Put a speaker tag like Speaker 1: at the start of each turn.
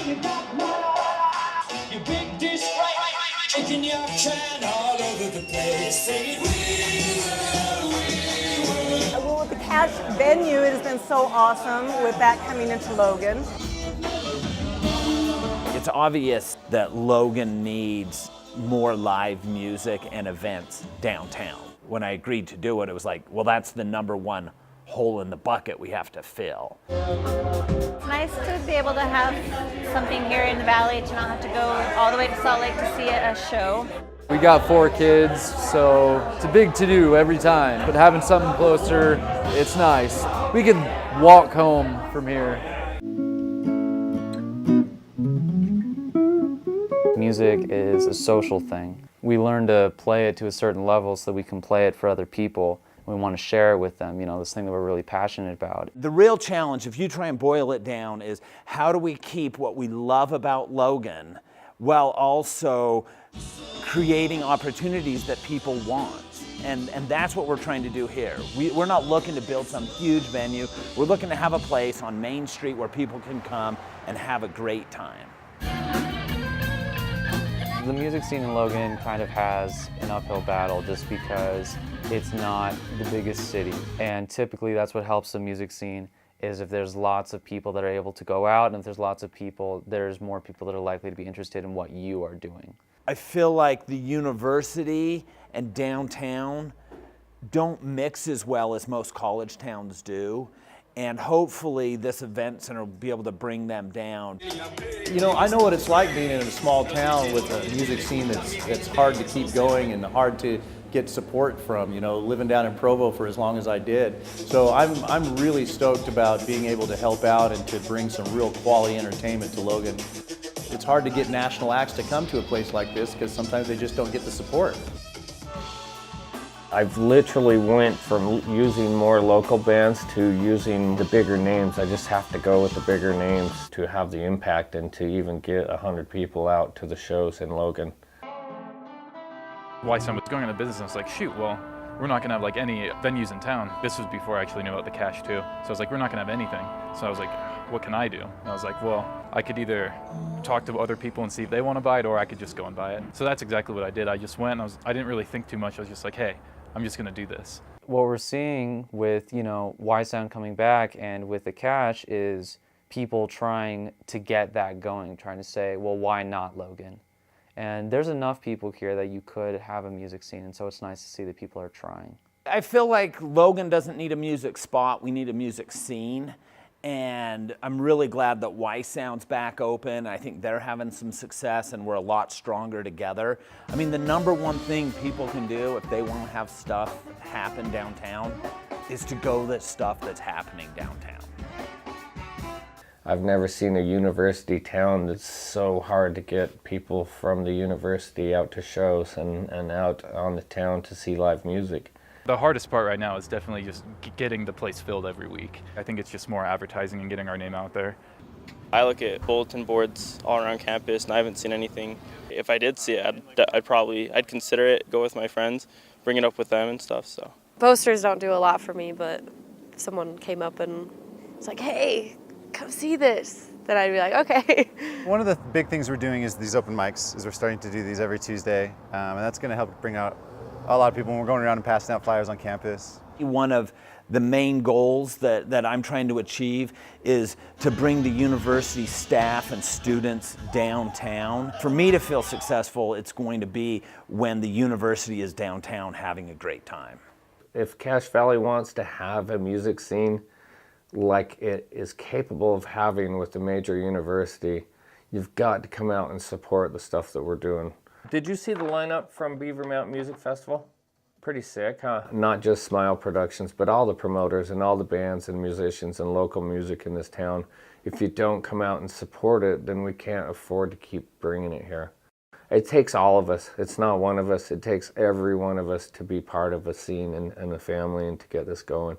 Speaker 1: You big disgrace, taking your shine all over the place, saying
Speaker 2: Well, with the Catch venue, it has been so awesome with that coming into Logan.
Speaker 3: It's obvious that Logan needs more live music and events downtown. When I agreed to do it, it was like, well, that's the #1 hole in the bucket we have to fill.
Speaker 4: It's nice to be able to have something here in the valley, to not have to go all the way to Salt Lake to see a show.
Speaker 5: We got 4 kids, so it's a big to-do every time, but having something closer, it's nice. We can walk home from here. Music is a social thing. We learn to play it to a certain level so that we can play it for other people. We want to share it with them, you know, this thing that we're really passionate about.
Speaker 3: The real challenge, if you try and boil it down, is how do we keep what we love about Logan while also creating opportunities that people want? And that's what we're trying to do here. We're not looking to build some huge venue. We're looking to have a place on Main Street where people can come and have a great time.
Speaker 5: The music scene in Logan kind of has an uphill battle just because it's not the biggest city. And typically that's what helps the music scene, is if there's lots of people that are able to go out, and if there's lots of people, there's more people that are likely to be interested in what you are doing.
Speaker 3: I feel like the university and downtown don't mix as well as most college towns do. And hopefully this event center will be able to bring them down.
Speaker 6: You know, I know what it's like being in a small town with a music scene that's hard to keep going and hard to get support from, you know, living down in Provo for as long as I did. So I'm really stoked about being able to help out and to bring some real quality entertainment to Logan. It's hard to get national acts to come to a place like this because sometimes they just don't get the support.
Speaker 7: I've literally went from using more local bands to using the bigger names. I just have to go with the bigger names to have the impact and to even get 100 people out to the shows in Logan.
Speaker 8: Why someone was going into business, and I was like, shoot, well, we're not gonna have like any venues in town. This was before I actually knew about the Cash too. So I was like, we're not gonna have anything. So I was like, what can I do? And I was like, well, I could either talk to other people and see if they wanna buy it, or I could just go and buy it. So that's exactly what I did. I just went, I didn't really think too much. I was just like, hey, I'm just gonna do this.
Speaker 5: What we're seeing with, you know, Y Sound coming back and with the Cash is people trying to get that going, trying to say, well, why not Logan? And there's enough people here that you could have a music scene, and so it's nice to see that people are trying.
Speaker 3: I feel like Logan doesn't need a music spot, we need a music scene. And I'm really glad that Y Sound's back open. I think they're having some success and we're a lot stronger together. I mean, the #1 thing people can do if they want to have stuff happen downtown is to go to stuff that's happening downtown.
Speaker 7: I've never seen a university town that's so hard to get people from the university out to shows and out on the town to see live music.
Speaker 8: The hardest part right now is definitely just getting the place filled every week. I think it's just more advertising and getting our name out there.
Speaker 9: I look at bulletin boards all around campus and I haven't seen anything. If I did see it, I'd consider it, go with my friends, bring it up with them and stuff. So
Speaker 10: posters don't do a lot for me, but if someone came up and was like, hey, come see this, then I'd be like, okay.
Speaker 11: One of the big things we're doing is these open mics, is we're starting to do these every Tuesday, and that's going to help bring out a lot of people when we're going around and passing out flyers on campus.
Speaker 3: One of the main goals that I'm trying to achieve is to bring the university staff and students downtown. For me to feel successful, it's going to be when the university is downtown having a great time.
Speaker 7: If Cache Valley wants to have a music scene like it is capable of having with a major university, you've got to come out and support the stuff that we're doing. Did you see the lineup from Beaver Mountain Music Festival? Pretty sick, huh? Not just Smile Productions, but all the promoters and all the bands and musicians and local music in this town. If you don't come out and support it, then we can't afford to keep bringing it here. It takes all of us. It's not one of us. It takes every one of us to be part of a scene and a family and to get this going.